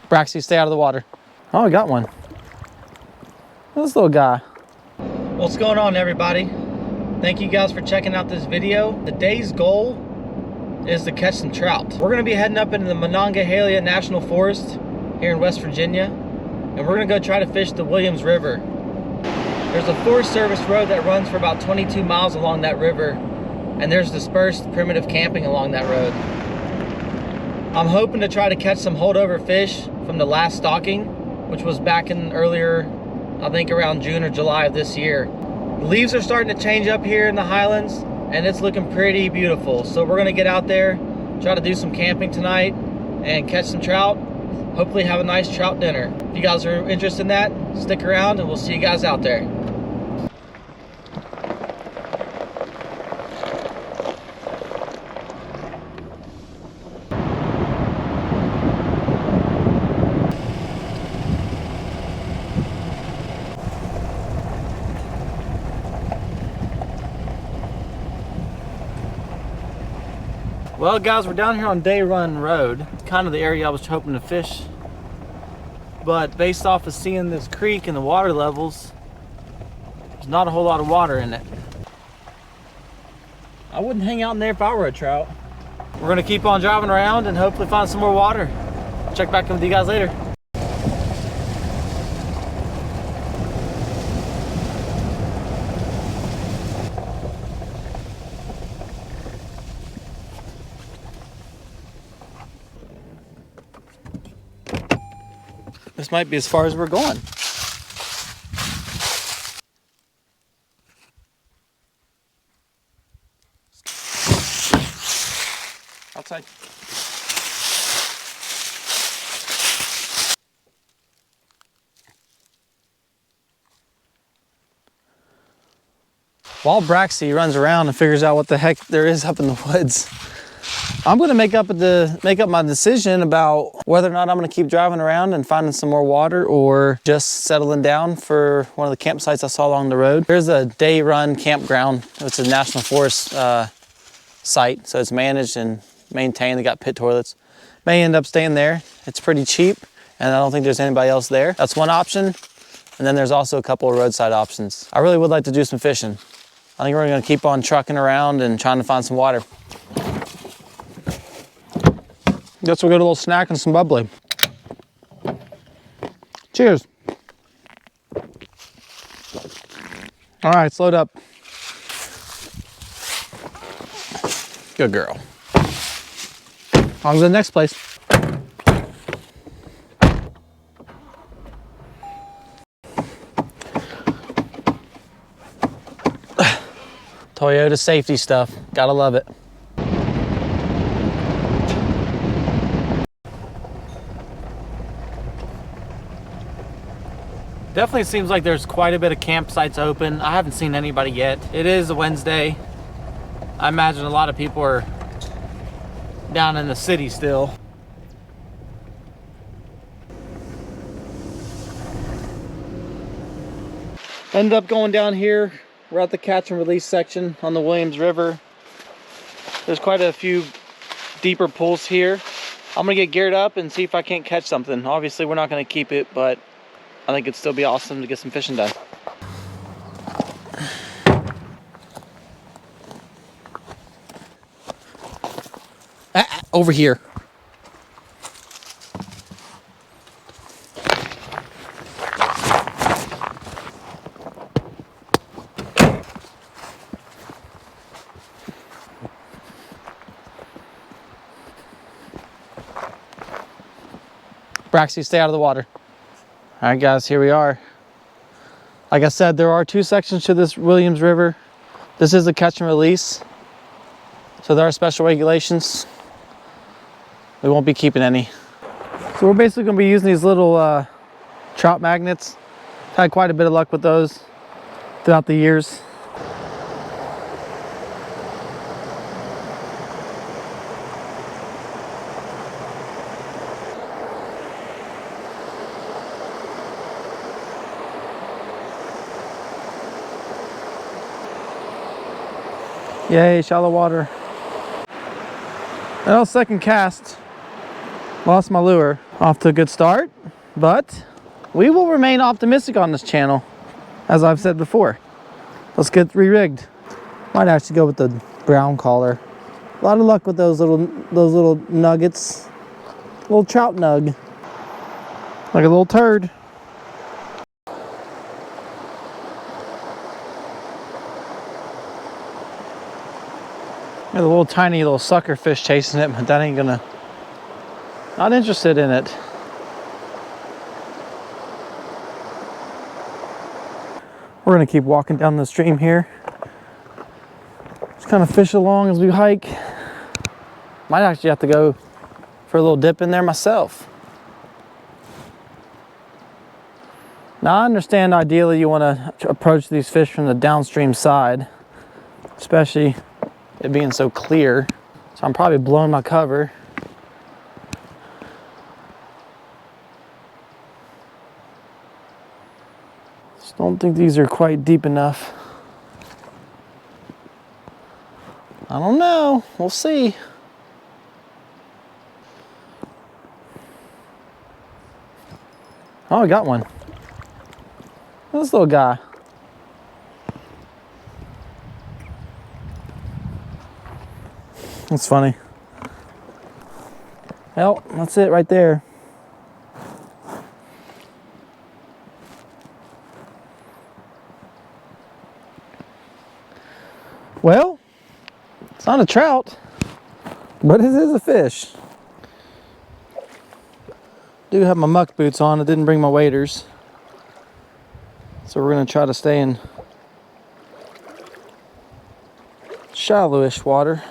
Braxy, stay out of the water. Oh, I got one. This little guy. What's going on, everybody? Thank you guys for checking out this video. Today's goal is to catch some trout. We're gonna be heading up into the Monongahela National Forest here in West Virginia, and we're gonna go try to fish the Williams River. There's a Forest Service road that runs for about 22 miles along that river, and there's dispersed primitive camping along that road. I'm hoping to try to catch some holdover fish from the last stocking, which was back in earlier, I think around June or July of this year. The leaves are starting to change up here in the highlands, and it's looking pretty beautiful. So we're gonna get out there, try to do some camping tonight and catch some trout. Hopefully have a nice trout dinner. If you guys are interested in that, stick around and we'll see you guys out there. Well guys, we're down here on Day Run Road, kind of the area I was hoping to fish, but based off of seeing this creek and the water levels, there's not a whole lot of water in it. I wouldn't hang out in there if I were a trout. We're gonna keep on driving around and hopefully find some more water. Check back in with you guys later. This might be as far as we're going. Outside. While Braxy runs around and figures out what the heck there is up in the woods, I'm gonna make up my decision about whether or not I'm gonna keep driving around and finding some more water or just settling down for one of the campsites I saw along the road. There's a Day Run campground. It's a national forest site, so it's managed and maintained. They got pit toilets. May end up staying there. It's pretty cheap, and I don't think there's anybody else there. That's one option. And then there's also a couple of roadside options. I really would like to do some fishing. I think we're gonna keep on trucking around and trying to find some water. Guess we'll get a little snack and some bubbly. Cheers. All right, let's load up. Good girl. On to the next place. Toyota safety stuff, gotta love it. Definitely seems like there's quite a bit of campsites open. I haven't seen anybody yet. It is a Wednesday. I imagine a lot of people are down in the city still. Ended up going down here. We're at the catch and release section on the Williams River. There's quite a few deeper pools here. I'm gonna get geared up and see if I can't catch something. Obviously, we're not gonna keep it, but I think it'd still be awesome to get some fishing done. Over here. Braxy, stay out of the water. All right, guys, here we are. Like I said, there are two sections to this Williams River. This is a catch and release, so there are special regulations. We won't be keeping any. So we're basically gonna be using these little trout magnets. Had quite a bit of luck with those throughout the years. Yay, shallow water. Well, second cast. Lost my lure. Off to a good start, but we will remain optimistic on this channel, as I've said before. Let's get re-rigged. Might actually go with the brown collar. A lot of luck with those little nuggets. Little trout nug. Like a little turd. There's a little tiny little sucker fish chasing it, but that ain't gonna... Not interested in it. We're gonna keep walking down the stream here. Just kind of fish along as we hike. Might actually have to go for a little dip in there myself. Now I understand ideally you want to approach these fish from the downstream side, especially it being so clear. So I'm probably blowing my cover. Just don't think these are quite deep enough. I don't know, we'll see. Oh, I got one. This little guy. That's funny. Well, that's it right there. Well, it's not a trout, but it is a fish. Do have my muck boots on. I didn't bring my waders, so we're going to try to stay in shallowish water.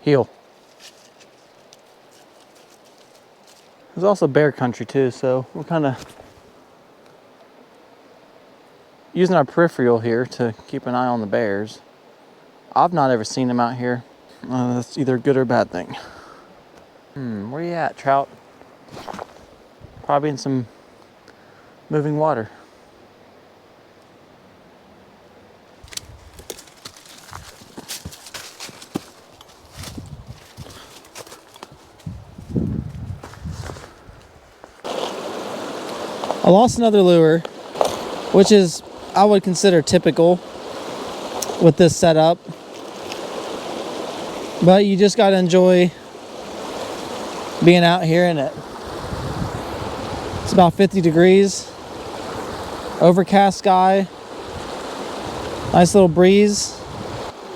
Heel. There's also bear country too, so we're kind of using our peripheral here to keep an eye on the bears. I've not ever seen them out here. That's either a good or a bad thing. Where you at, trout? Probably in some moving water. I lost another lure, which is, I would consider typical with this setup. But you just gotta enjoy being out here in it. It's about 50 degrees, overcast sky, nice little breeze.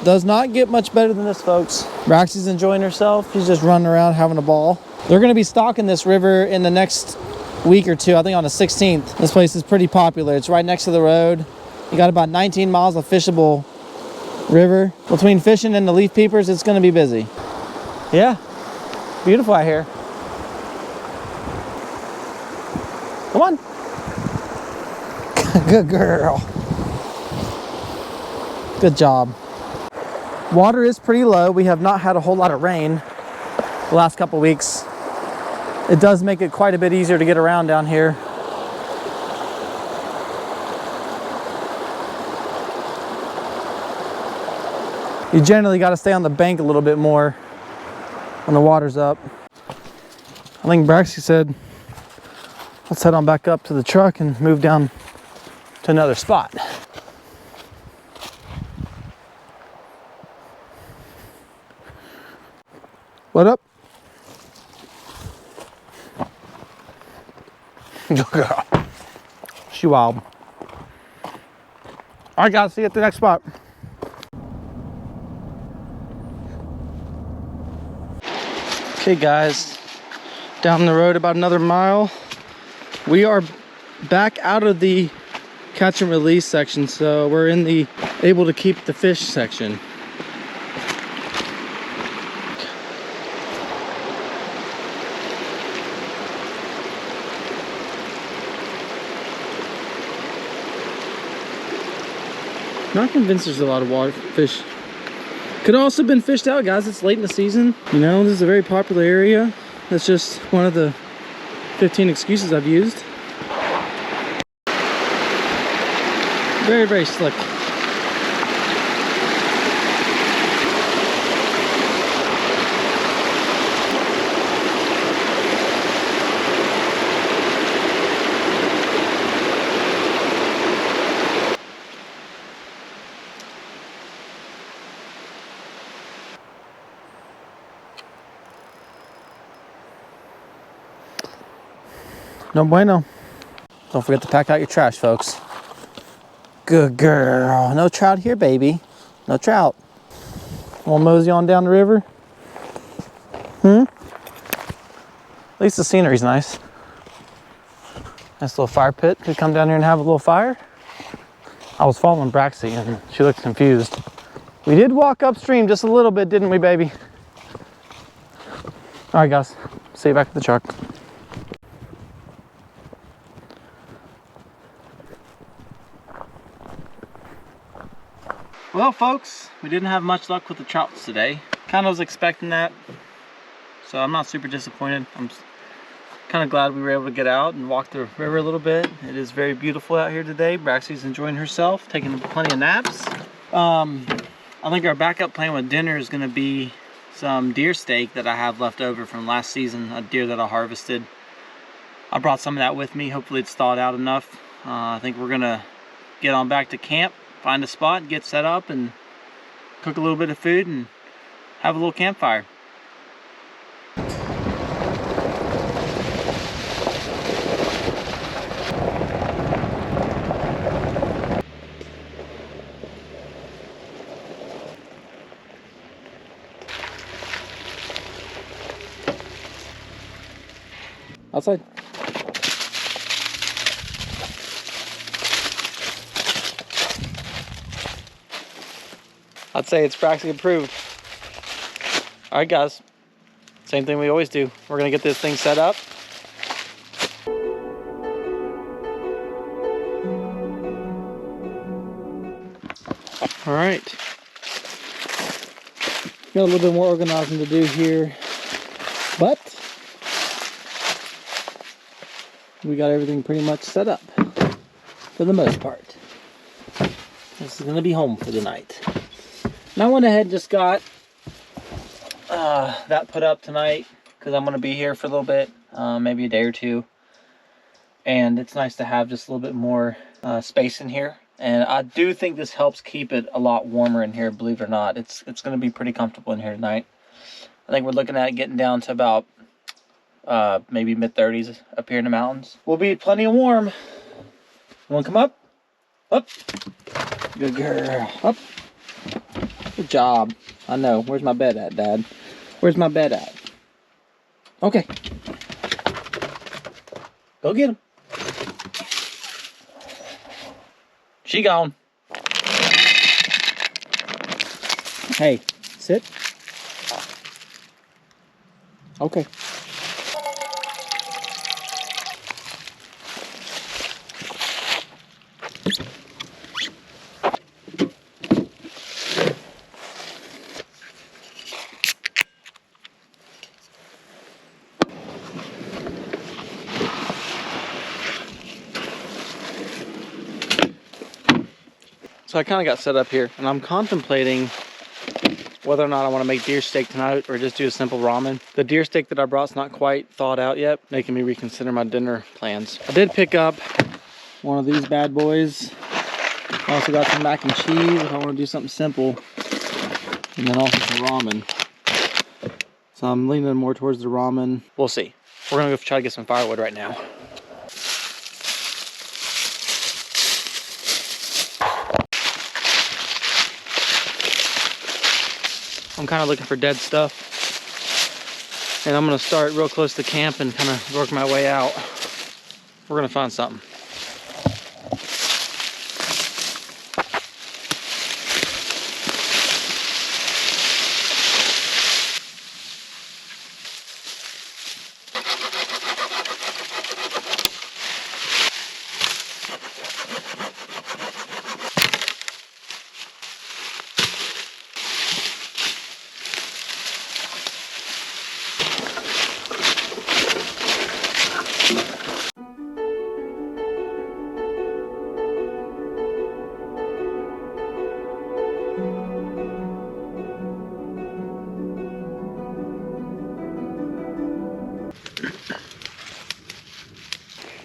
Does not get much better than this, folks. Braxy's enjoying herself. She's just running around having a ball. They're gonna be stocking this river in the next week or two, I think on the 16th. This place is pretty popular. It's right next to the road. You got about 19 miles of fishable river. Between fishing and the leaf peepers, it's gonna be busy. Yeah, beautiful out here. Come on. Good girl. Good job. Water is pretty low. We have not had a whole lot of rain the last couple weeks. It does make it quite a bit easier to get around down here. You generally got to stay on the bank a little bit more when the water's up. I think Braxy said, let's head on back up to the truck and move down to another spot. What up? She wild. All right, guys, see you at the next spot. Okay, guys, down the road about another mile. We are back out of the catch and release section, so we're in the able to keep the fish section. Not convinced there's a lot of water fish. Could have also been fished out, guys. It's late in the season. You know, this is a very popular area. That's just one of the 15 excuses I've used. Very, very slick. No bueno. Don't forget to pack out your trash, folks. Good girl. No trout here, baby. No trout. We'll mosey on down the river. At least the scenery's nice. Nice little fire pit. Could come down here and have a little fire. I was following Braxy and she looked confused. We did walk upstream just a little bit, didn't we, baby? All right, guys. See you back at the truck. Well, folks, we didn't have much luck with the trouts today. Kind of was expecting that, so I'm not super disappointed. I'm kind of glad we were able to get out and walk the river a little bit. It is very beautiful out here today. Braxy's enjoying herself, taking plenty of naps. I think our backup plan with dinner is going to be some deer steak that I have left over from last season, a deer that I harvested. I brought some of that with me. Hopefully it's thawed out enough. I think we're going to get on back to camp, find a spot, get set up, and cook a little bit of food and have a little campfire. Outside. I'd say it's Braxy approved. All right, guys. Same thing we always do. We're gonna get this thing set up. All right. Got a little bit more organizing to do here, but we got everything pretty much set up for the most part. This is gonna be home for the night. And I went ahead and just got that put up tonight because I'm gonna be here for a little bit, maybe a day or two. And it's nice to have just a little bit more space in here. And I do think this helps keep it a lot warmer in here, believe it or not. It's gonna be pretty comfortable in here tonight. I think we're looking at getting down to about maybe mid-30s up here in the mountains. We'll be plenty of warm. You wanna come up? Up. Good girl. Up. Good job. I know. Where's my bed at, Dad? Where's my bed at? Okay. Go get him. She gone. Hey, sit. Okay. So I kind of got set up here, and I'm contemplating whether or not I want to make deer steak tonight or just do a simple ramen. The deer steak that I brought's not quite thawed out yet, making me reconsider my dinner plans. I did pick up one of these bad boys. I also got some mac and cheese if I want to do something simple, and then also some ramen. So I'm leaning more towards the ramen. We'll see. We're gonna go try to get some firewood right now. I'm kind of looking for dead stuff, and I'm going to start real close to camp and kind of work my way out. We're going to find something.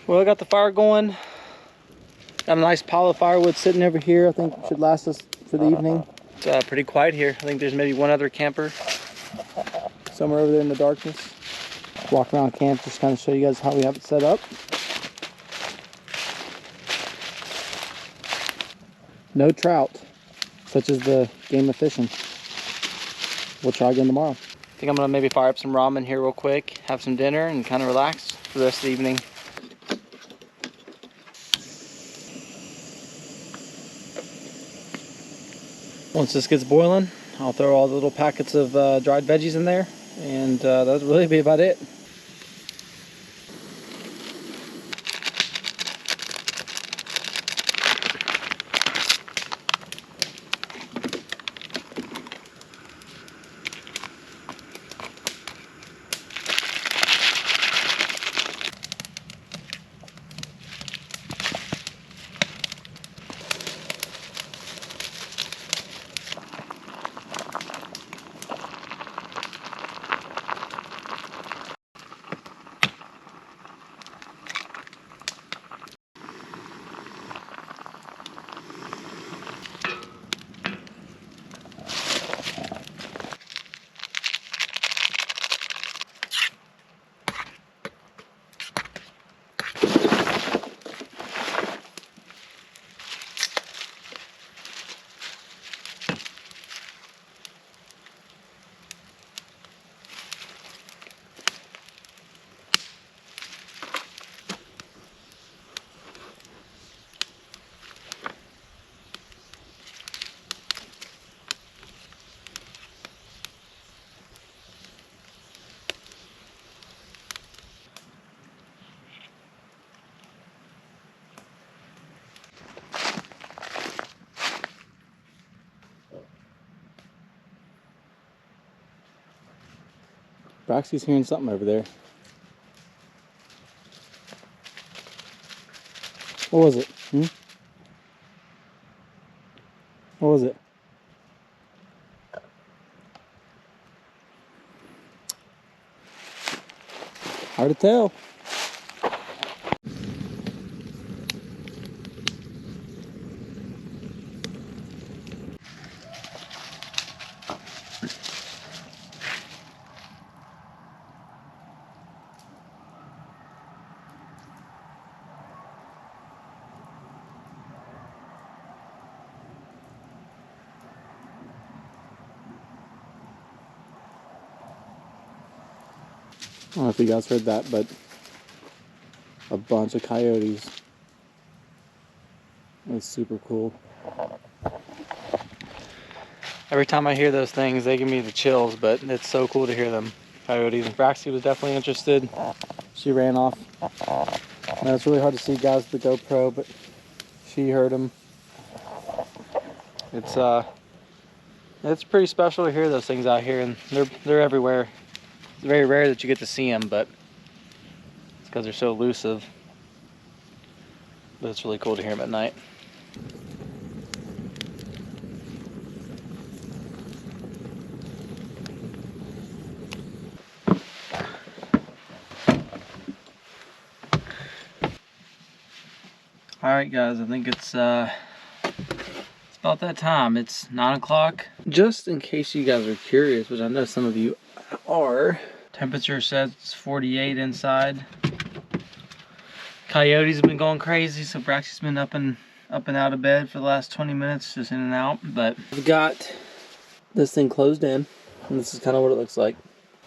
Well, I got the fire going. Got a nice pile of firewood sitting over here. I think it should last us for the evening. It's pretty quiet here. I think there's maybe one other camper somewhere over there in the darkness. Walk around camp, just kind of show you guys how we have it set up. no trout, such as the game of fishing. We'll try again tomorrow. I think I'm gonna maybe fire up some ramen here real quick, have some dinner, and kind of relax for the rest of the evening. Once this gets boiling, I'll throw all the little packets of dried veggies in there, and that'll really be about it. Braxy's hearing something over there. What was it? What was it? Hard to tell. I don't know if you guys heard that, but a bunch of coyotes. It's super cool. Every time I hear those things, they give me the chills, but it's so cool to hear them. Coyotes. And Braxy was definitely interested. She ran off. Now it's really hard to see guys with the GoPro, but she heard them. It's pretty special to hear those things out here, and they're everywhere. It's very rare that you get to see them, but it's because they're so elusive. But it's really cool to hear them at night. Alright guys, I think it's about that time. It's 9 o'clock. Just in case you guys are curious, which I know some of you are, temperature says it's 48 inside. Coyotes have been going crazy, so Braxy's been up and out of bed for the last 20 minutes, just in and out. But I've got this thing closed in, and this is kind of what it looks like.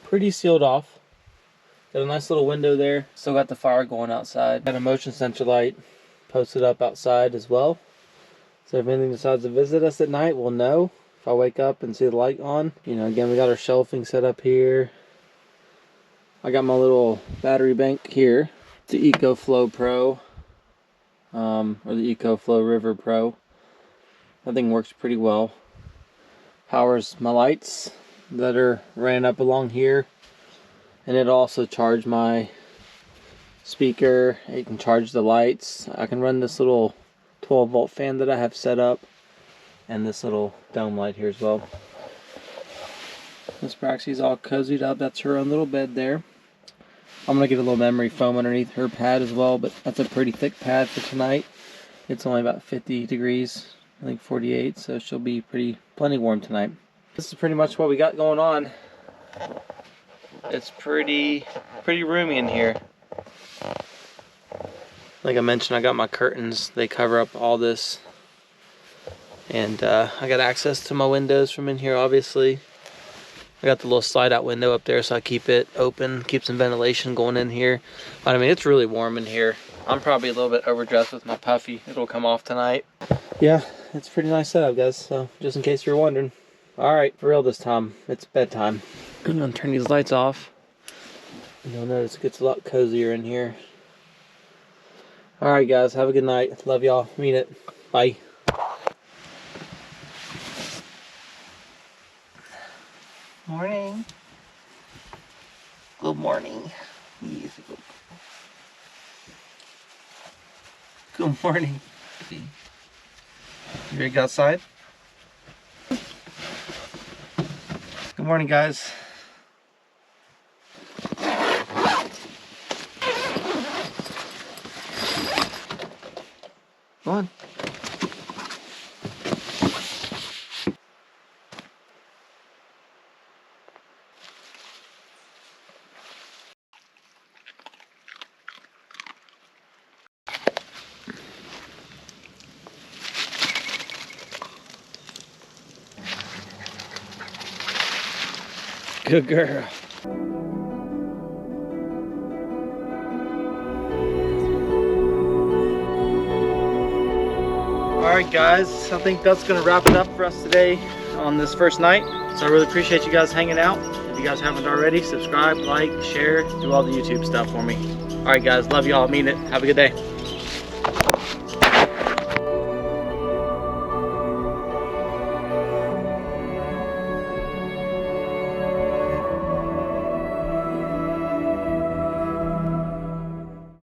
Pretty sealed off. Got a nice little window there. Still got the fire going outside. Got a motion sensor light posted up outside as well. So if anything decides to visit us at night, we'll know. If I wake up and see the light on. You know, again, we got our shelving set up here. I got my little battery bank here. The EcoFlow Pro, or the EcoFlow River Pro. That thing works pretty well. Powers my lights that are ran up along here. And it also charged my speaker. It can charge the lights. I can run this little 12-volt fan that I have set up, and this little dome light here as well. Miss Braxy's all cozied up. That's her own little bed there. I'm gonna get a little memory foam underneath her pad as well, but that's a pretty thick pad for tonight. It's only about 50 degrees, I think 48, so she'll be plenty warm tonight. This is pretty much what we got going on. It's pretty roomy in here. Like I mentioned, I got my curtains. They cover up all this And I got access to my windows from in here, obviously. I got the little slide out window up there, so I keep it open, keep some ventilation going in here. But I mean, it's really warm in here. I'm probably a little bit overdressed with my puffy. It'll come off tonight. Yeah, it's a pretty nice setup, guys. So just in case you're wondering. All right, for real this time, it's bedtime. I'm gonna turn these lights off. You'll notice it gets a lot cozier in here. All right, guys, have a good night. Love y'all. Mean it. Bye. Morning. Good morning. Yes, good morning. You ready to go outside? Good morning, guys. Come on. Good girl. Alright guys, I think that's going to wrap it up for us today on this first night. So I really appreciate you guys hanging out. If you guys haven't already, subscribe, like, share, do all the YouTube stuff for me. Alright guys, love y'all, mean it. Have a good day.